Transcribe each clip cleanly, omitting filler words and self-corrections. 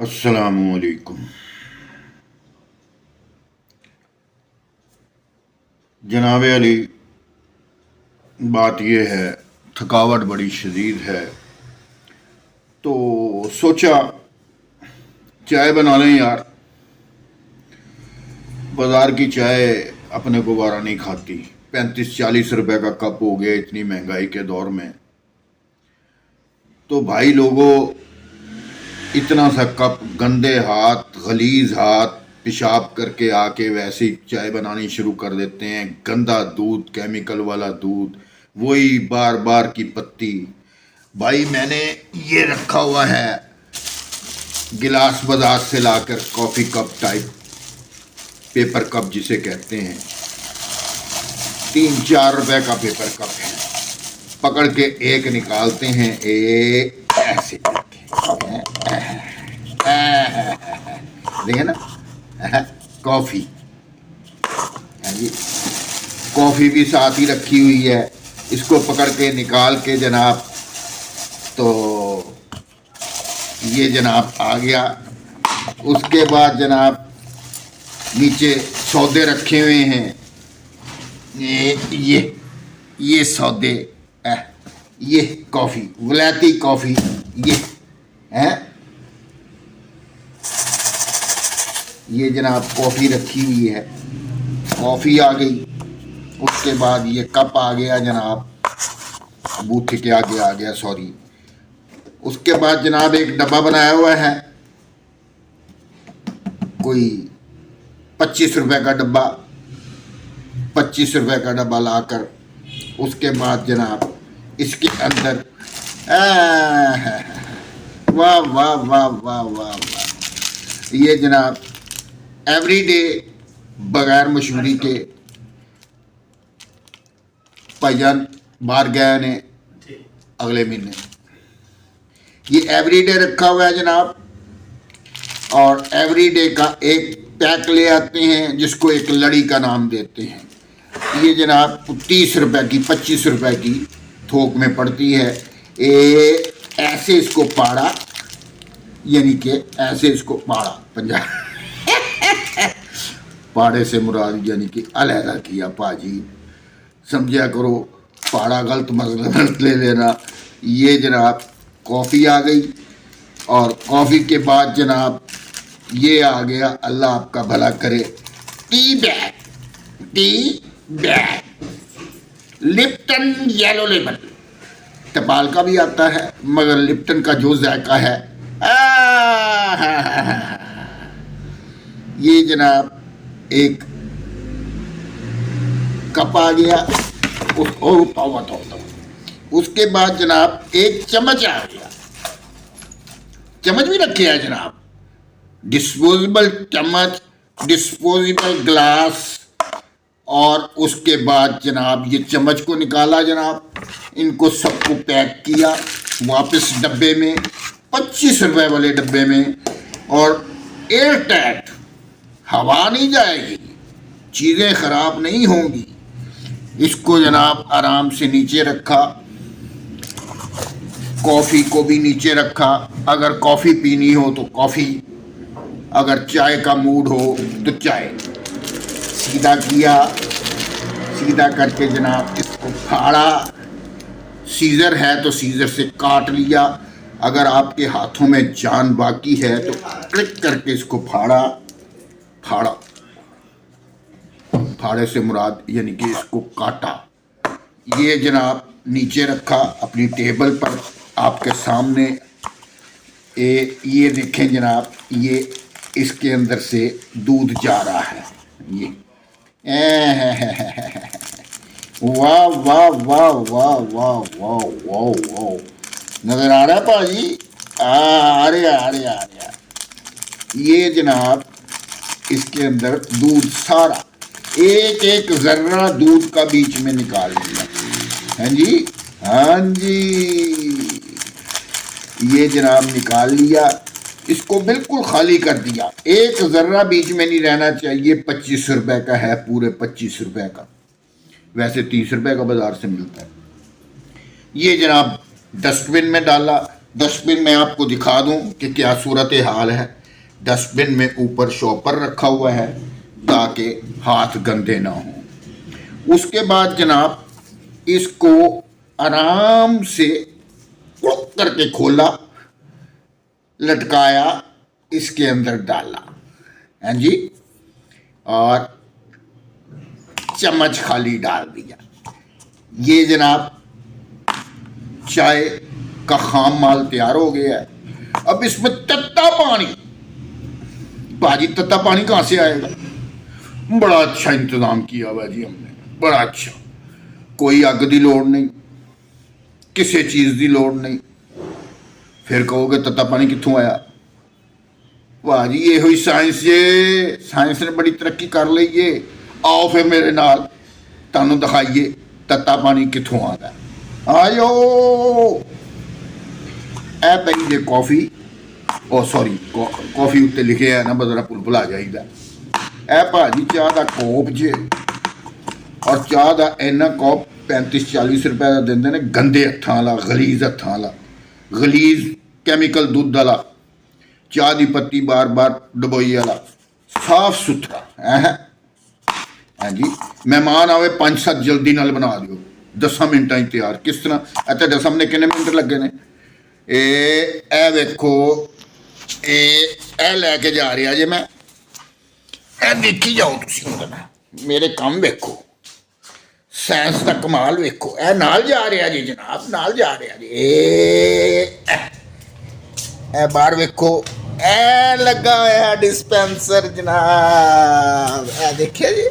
अस्सलामुअलैकुम। जनाब अली, बात यह है, थकावट बड़ी शदीद है, तो सोचा चाय बना लें यार। बाज़ार की चाय अपने को बारा नहीं खाती। 35-40 रुपए का कप हो गया इतनी महंगाई के दौर में। तो भाई लोगों, इतना सा कप, गंदे हाथ, गलीज हाथ, पेशाब करके आके वैसे ही चाय बनानी शुरू कर देते हैं। गंदा दूध, केमिकल वाला दूध, वही बार बार की पत्ती। भाई मैंने ये रखा हुआ है गिलास बाजार से लाकर, coffee cup type, paper cup जिसे कहते हैं। 3-4 रुपए का पेपर कप है। पकड़ के एक निकालते हैं, एक ऐसे देखिए ना, कॉफ़ी जी, कॉफ़ी भी साथ ही रखी हुई है। इसको पकड़ के निकाल के जनाब, तो ये जनाब आ गया। उसके बाद जनाब नीचे सौदे रखे हुए हैं। ये सौदे, ये कॉफ़ी, वलायती कॉफ़ी, ये है, ये जनाब कॉफ़ी रखी हुई है। कॉफ़ी आ गई। उसके बाद ये कप आ गया जनाब, बूथे के आगे आ गया, सॉरी। उसके बाद जनाब एक डब्बा बनाया हुआ है, कोई 25 रुपए का डब्बा। 25 रुपए का डब्बा लाकर उसके बाद जनाब इसके अंदर वाह वाह वाह वाह वाह वाह, ये जनाब एवरीडे बगैर मशहूरी के भाईजान बाहर गए ने अगले महीने। ये एवरीडे रखा हुआ है जनाब, और एवरीडे का एक पैक ले आते हैं जिसको एक लड़ी का नाम देते हैं। ये जनाब 30 रुपए की, 25 रुपए की थोक में पड़ती है। ऐसे इसको पाड़ा, यानी कि ऐसे इसको पाड़ा, पंजाब पाड़े से मुराद यानी कि अलहदा किया। पाजी समझा करो, पाड़ा गलत मतलब ले लेना। ये जनाब कॉफ़ी आ गई, और कॉफ़ी के बाद जनाब ये आ गया, अल्लाह आपका भला करे, tea bag. Tea bag Lipton yellow lemon, टपाल का भी आता है, मगर लिप्टन का जो जायका है, ये जनाब एक कप आ गया। उसके बाद जनाब एक चम्मच आ गया। चम्मच भी रखे हैं जनाब, डिस्पोजेबल चम्मच, डिस्पोजेबल ग्लास। और उसके बाद जनाब ये चम्मच को निकाला जनाब, इनको सबको पैक किया वापस डब्बे में, 25 रुपए वाले डब्बे में, और एयर टाइट, हवा नहीं जाएगी, चीज़ें ख़राब नहीं होंगी। इसको जनाब आराम से नीचे रखा, कॉफ़ी को भी नीचे रखा। अगर कॉफ़ी पीनी हो तो कॉफ़ी, अगर चाय का मूड हो तो चाय। सीधा किया, सीधा करके जनाब इसको फाड़ा। सीज़र है तो सीज़र से काट लिया। अगर आपके हाथों में जान बाकी है तो क्लिक करके इसको फाड़ा। फाड़ा, फाड़े से मुराद यानी कि इसको काटा। ये जनाब नीचे रखा अपनी टेबल पर आपके सामने। ये देखें जनाब, ये इसके अंदर से दूध जा रहा है। ये वाह वाह वाह वाह वाह वाह वाह वाह, नजर आ रहा है पाजी? आ रहा। ये जनाब इसके अंदर दूध सारा, एक एक जर्रा दूध का बीच में निकाल लिया। हाँ जी, हाँ जी, ये जनाब निकाल लिया। इसको बिल्कुल खाली कर दिया, एक जर्रा बीच में नहीं रहना चाहिए। 25 रुपए का है, पूरे 25 रुपए का, वैसे 30 रुपए का बाजार से मिलता है। ये जनाब डस्टबिन में डाला। डस्टबिन में आपको दिखा दूं कि क्या सूरत हाल है। डस्टबिन में ऊपर शॉपर रखा हुआ है ताकि हाथ गंदे ना हों। उसके बाद जनाब इसको आराम से क्रुक करके खोला, लटकाया, इसके अंदर डाला, हैं जी, और चम्मच खाली डाल दिया। ये जनाब चाय का खाम माल तैयार हो गया है। अब इसमें तत्ता पानी, बाजी तत्ता पानी कहाँ से आएगा? बड़ा अच्छा इंतजाम किया हुआ जी हमने, बड़ा अच्छा। कोई अग की लोड़ नहीं, किसी चीज़ की लोड़ नहीं। फिर कहोगे तत्ता पानी कित्थों आया? वाह जी, ये हुई साइंस जे, साइंस ने बड़ी तरक्की कर ली है। आओ फिर मेरे नाल तुहानू दिखाइए तत्ता पानी कित्थों आता है। आयो ए पई जे कॉफ़ी, ओ सॉरी कॉफ़ी उत्ते लिखे है ना, बदरा पुल भुला जाइदा। ए भाजी चाह का कोप जे, और चाह का इन्ना कॉप 35-40 रुपए का देंदे ने, गंदे हत्थां वाला, गलीज हत्थां वाला, गलीज कैमिकल दुध वाला, चाह की पत्ती बार बार डबोई वाला, साफ सुथरा है। हाँ जी, मेहमान आवे 5-7 जल्दी नाल बना दिओ, 10 मिनटां तैयार। किस तरह? तुहाडे सामने कितने मिनट लगे ने? ए वेखो, ए लैके जा रहा जे मैं, ए देखी जाओ तुसीं, मेरे काम वेखो, साइंस का कमाल वेखो। ए नाल जा रहा जी जनाब, नाल जा रहा जी। ए बाहर वेखो, ए लगा होया डिस्पेंसर जनाब, ए देखिए जी,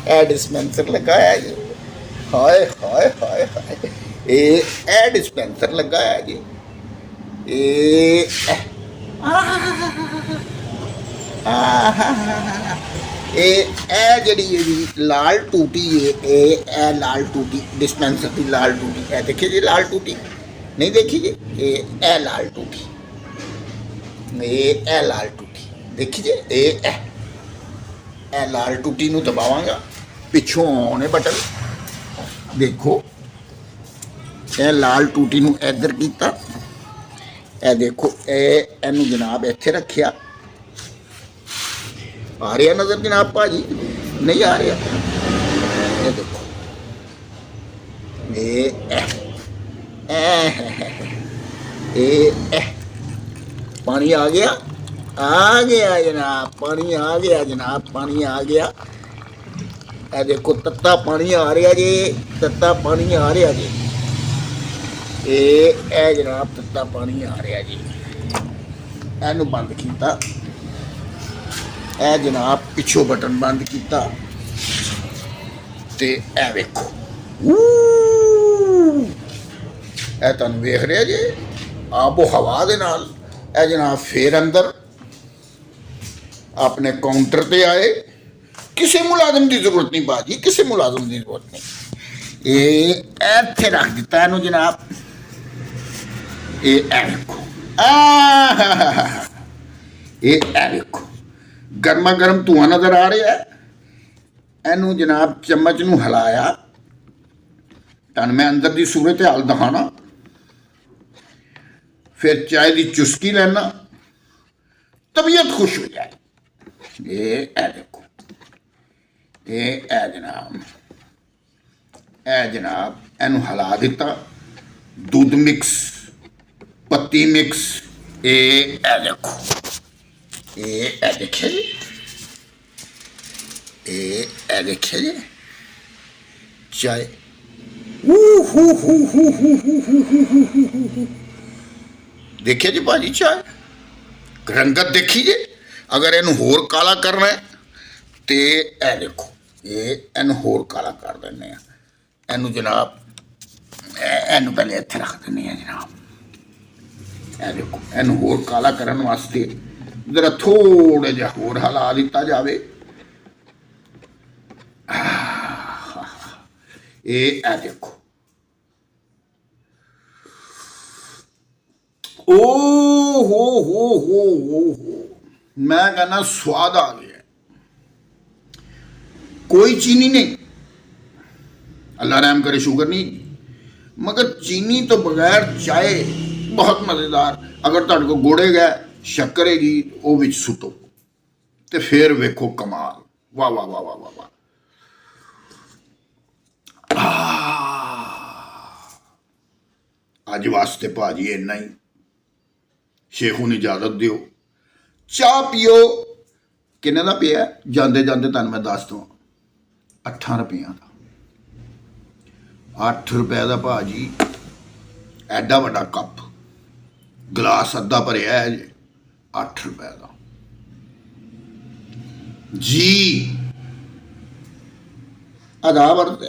ए डिस्पेंसर लगा है जी। हाय हाय हाय हाय, ए डिस्पेंसर लगा है जी। जी लाल टूटी है, ए लाल टूटी डिस्पेंसर की लाल टूटी, ए देखिए जी लाल टूटी, नहीं देखी जी, ए लाल टूटी, ए लाल टूटी देखी जी। ए लाल टूटी नूं दबावांगा, पिछों आने बटन देखो, ए लाल टूटी नूं इधर कीता, ए देखो, एनू जनाब इत्थे रखिया। आ रहा नजर जनाब भाजी? नहीं आ रहा? ये देखो, पानी आ गया, आ गया जनाब, पानी आ गया जनाब, पानी आ गया। ए देखो तत्ता पानी आ रहा जी, तत्ता पानी आ रहा जी। ए जनाब तत्ता पानी आ रहा जी। एनू बंद किया, ए जनाब पिछों बटन बंद किया, ते ए वेखो, ए तुहानू वेख रहा जी, आबो हवा दे नाल। ए जनाब फिर अंदर अपने काउंटर पे आए, किसी मुलाजम की जरूरत नहीं बाजी, किसी मुलाजम की जरूरत नहीं। ये इत्थे रख दिता इनू जनाब, ये देखो, ये देखो गर्मा गर्म धुआं नजर आ रहा है। इनू जनाब चम्मच नू हिलाया, तन मैं अंदर की सूरत हाल दिखाना, फिर चाय की चुस्की लेना, तबीयत खुश हो जाए। ये देखो, ये जनाब इनू हिला दिता, दूध मिक्स, पत्ती मिक्स, ये देखो, ये देखिए जी, ये देखिए जी चाय। देखिए जी भाजी चाय, रंगत देखी जी। अगर इन होर काला करना है तो यह देखो, ये इन होर काला कर देने, इनू जनाब इनू पहले इत्थे रख देने जनाब। यह देखो, इन होर काला करने वास्ते जरा थोड़ा जिहा होर हिला दिता जाए। ये देखो, ओ हो, मैं कहना स्वाद आ गया, कोई चीनी नहीं, अल्लाह रहम करे शुगर नहीं, मगर चीनी तो बगैर चाय बहुत मज़ेदार। अगर तुहाडे को गुड़ है, शक्कर हैगी वो विच सुटो ते फिर वेखो कमाल। वाह वाह वाह वाह वाह वाह। अज वास्ते भाजी इन्ना ही। शेखू ने इजाजत दियो, चाह पियो। किन्ने दा पिया जाते जाते तुहानूं मैं दस दूँ 8 रुपया का। 8 रुपए का भाजी एडा वड्डा कप, गिलास अद्धा भरिया है जी, 8 रुपए का जी। अदा वरत